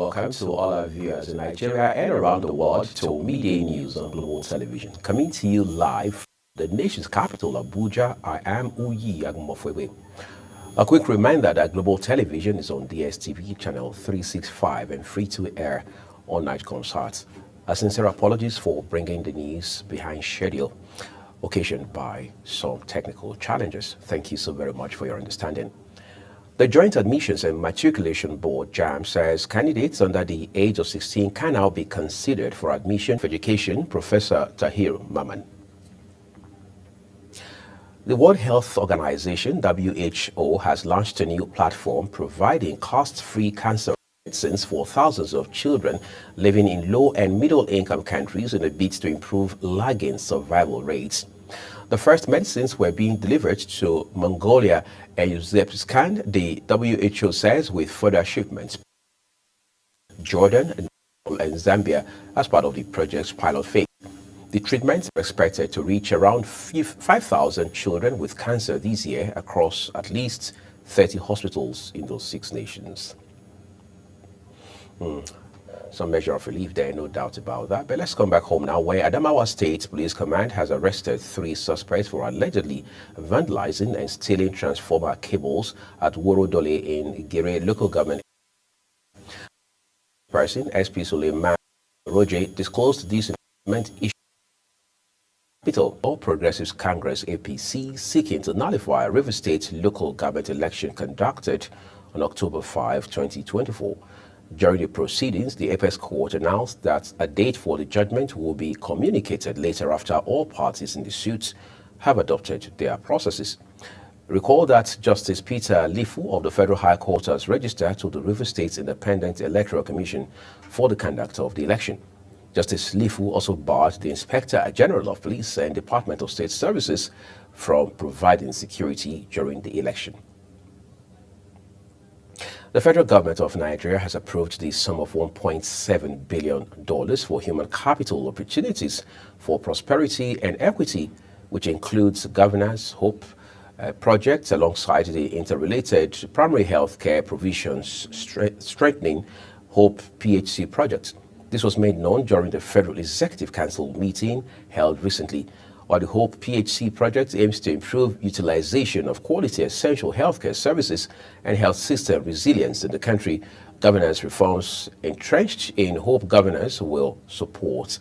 welcome to all our viewers in Nigeria and around the world to Midday News on Global Television. Coming to you live from the nation's capital, Abuja, I am Uyi Agumofwewe. A quick reminder that Global Television is on DSTV channel 365 and free to air on Nightcomsat. A sincere apologies for bringing the news behind schedule, occasioned by some technical challenges. Thank you so very much for your understanding. The Joint Admissions and Matriculation Board, JAMB, says candidates under the age of 16 can now be considered for admission for education. Professor Tahir Maman. The World Health Organization, WHO, has launched a new platform providing cost-free cancer medicines for thousands of children living in low and middle-income countries in a bid to improve lagging survival rates. The first medicines were being delivered to Mongolia and Uzbekistan, the WHO says, with further shipments. Jordan and Zambia as part of the project's pilot phase. The treatments are expected to reach around 5,000 children with cancer this year across at least 30 hospitals in those 6 nations. Some measure of relief there, no doubt about that. But let's come back home now, where Adamawa State Police Command has arrested 3 suspects for allegedly vandalizing and stealing transformer cables at Worodole in Gire local government. Person, SP Suleiman Roger, disclosed this issue. All Progressives Congress APC seeking to nullify River State local government election conducted on October 5, 2024. During the proceedings, the Apex Court announced that a date for the judgment will be communicated later after all parties in the suit have adopted their processes. Recall that Justice Peter Lifu of the Federal High Court has registered to the River State Independent Electoral Commission for the conduct of the election. Justice Lifu also barred the Inspector General of Police and Department of State Services from providing security during the election. The federal government of Nigeria has approved the sum of $1.7 billion for human capital opportunities for prosperity and equity, which includes governance, hope, projects alongside the interrelated primary health care provisions strengthening Hope PHC project. This was made known during the Federal Executive Council meeting held recently. While the Hope PHC project aims to improve utilization of quality essential healthcare services and health system resilience in the country, governance reforms entrenched in Hope governance will support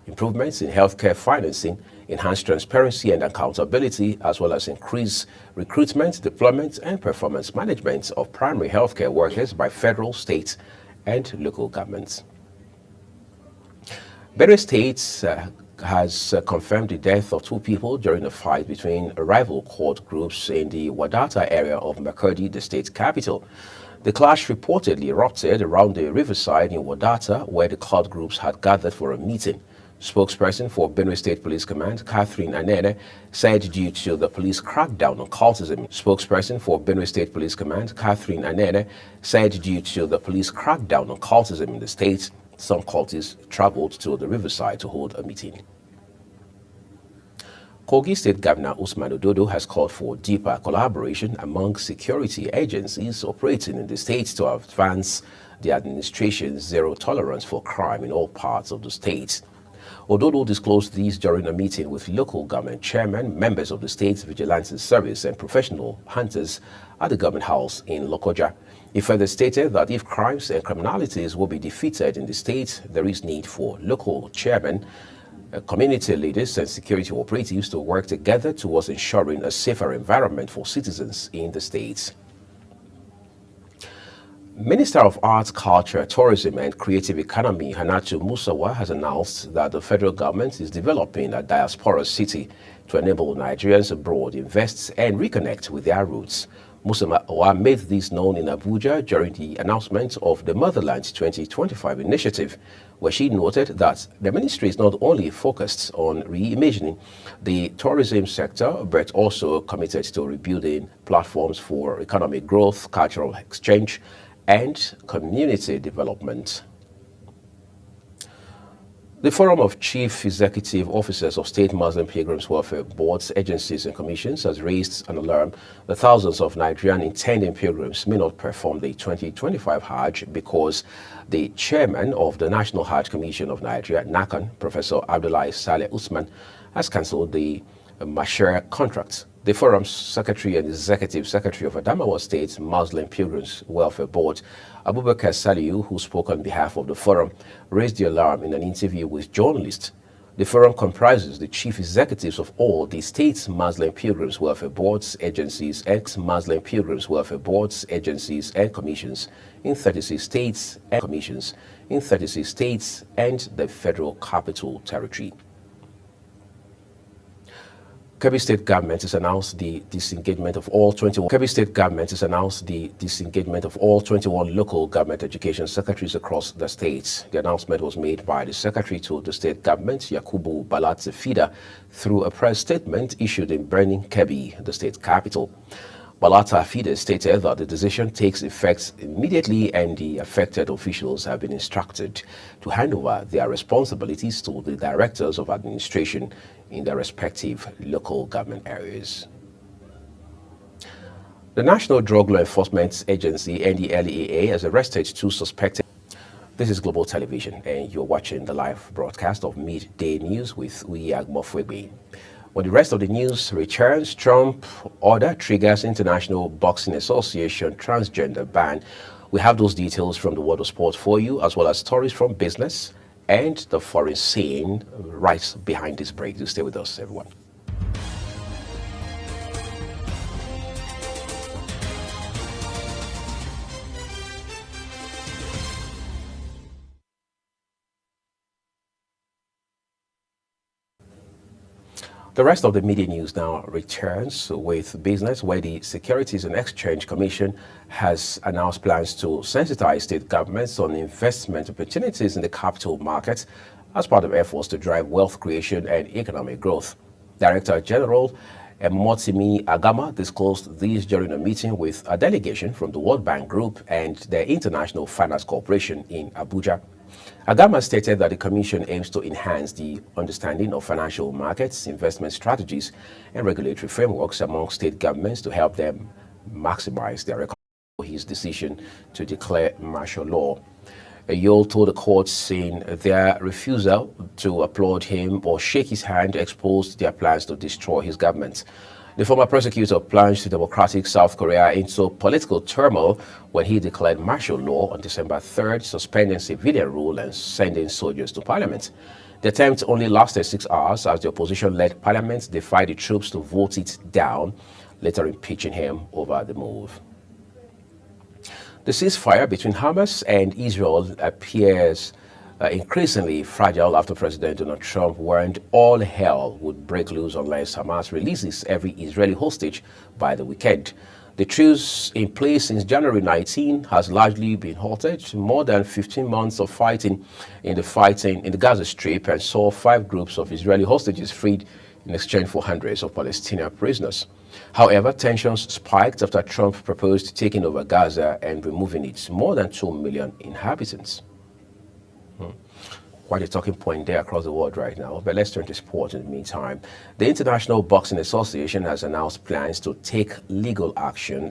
improvements in healthcare financing, enhance transparency and accountability, as well as increase recruitment, deployment, and performance management of primary healthcare workers by federal, state, and local governments. Benue State has confirmed the death of 2 people during a fight between rival court groups in the Wadata area of Makurdi, the state capital. The clash reportedly erupted around the riverside in Wadata, where the court groups had gathered for a meeting. Spokesperson for Benue State Police Command, Catherine Anene, said due to the police crackdown on cultism. Spokesperson for Benue State Police Command, Catherine Anene, said due to the police crackdown on cultism in the state, some cultists traveled to the riverside to hold a meeting. Kogi State Governor Usman Ododo has called for deeper collaboration among security agencies operating in the state to advance the administration's zero tolerance for crime in all parts of the state. Ododo disclosed these during a meeting with local government chairmen, members of the state's vigilante service, and professional hunters at the government house in Lokoja. He further stated that if crimes and criminalities will be defeated in the state, there is need for local chairmen, community leaders, and security operatives to work together towards ensuring a safer environment for citizens in the state. Minister of Arts, Culture, Tourism and Creative Economy Hannatu Musawa has announced that the federal government is developing a diaspora city to enable Nigerians abroad invest and reconnect with their roots. Musawa made this known in Abuja during the announcement of the Motherland 2025 initiative, where she noted that the ministry is not only focused on reimagining the tourism sector, but also committed to rebuilding platforms for economic growth, cultural exchange, and community development. The Forum of Chief Executive Officers of State Muslim Pilgrims Welfare Boards, agencies and commissions has raised an alarm that thousands of Nigerian intending pilgrims may not perform the 2025 Hajj because the chairman of the National Hajj Commission of Nigeria, NACON, Professor Abdullahi Saleh Usman, has cancelled the Mashare contract. The Forum's Secretary and Executive Secretary of Adamawa State Muslim Pilgrims Welfare Board, Abubakar Saliu, who spoke on behalf of the Forum, raised the alarm in an interview with journalists. The Forum comprises the chief executives of all the state's Muslim Pilgrims Welfare Boards, agencies, ex-Muslim Pilgrims Welfare Boards, agencies and commissions in 36 states and commissions in 36 states and the Federal Capital Territory. Kebbi State Government has announced the disengagement of all 21 local government education secretaries across the state. The announcement was made by the Secretary to the State Government, Yakubu Balatse Fida, through a press statement issued in Birnin Kebbi, the state capital. Balata Fide stated that the decision takes effect immediately and the affected officials have been instructed to hand over their responsibilities to the directors of administration in their respective local government areas. The National Drug Law Enforcement Agency, NDLEA, has arrested two suspected. This is Global Television, and you're watching the live broadcast of Midday News with Uyag Mofwegbe. When the rest of the news returns, Trump order triggers International Boxing Association transgender ban. We have those details from the world of sport for you, as well as stories from business and the foreign scene right behind this break. Do stay with us, everyone. The rest of the media news now returns with business, where the Securities and Exchange Commission has announced plans to sensitize state governments on investment opportunities in the capital markets as part of efforts to drive wealth creation and economic growth. Director General Motimi Agama disclosed this during a meeting with a delegation from the World Bank Group and the International Finance Corporation in Abuja. Agama stated that the Commission aims to enhance the understanding of financial markets, investment strategies, and regulatory frameworks among state governments to help them maximize their economy. His decision to declare martial law. Ayol told the court, saying their refusal to applaud him or shake his hand exposed their plans to destroy his government. The former prosecutor plunged democratic South Korea into political turmoil when he declared martial law on December 3rd, suspending civilian rule and sending soldiers to parliament. The attempt only lasted 6 hours as the opposition-led parliament defied the troops to vote it down, later impeaching him over the move. The ceasefire between Hamas and Israel appears increasingly fragile after President Donald Trump warned all hell would break loose unless Hamas releases every Israeli hostage by the weekend. The truce in place since January 19 has largely been halted. More than 15 months of fighting in the Gaza Strip and saw 5 groups of Israeli hostages freed in exchange for hundreds of Palestinian prisoners. However, tensions spiked after Trump proposed taking over Gaza and removing its more than 2 million inhabitants. Quite a talking point there across the world right now. But let's turn to sport in the meantime. The International Boxing Association has announced plans to take legal action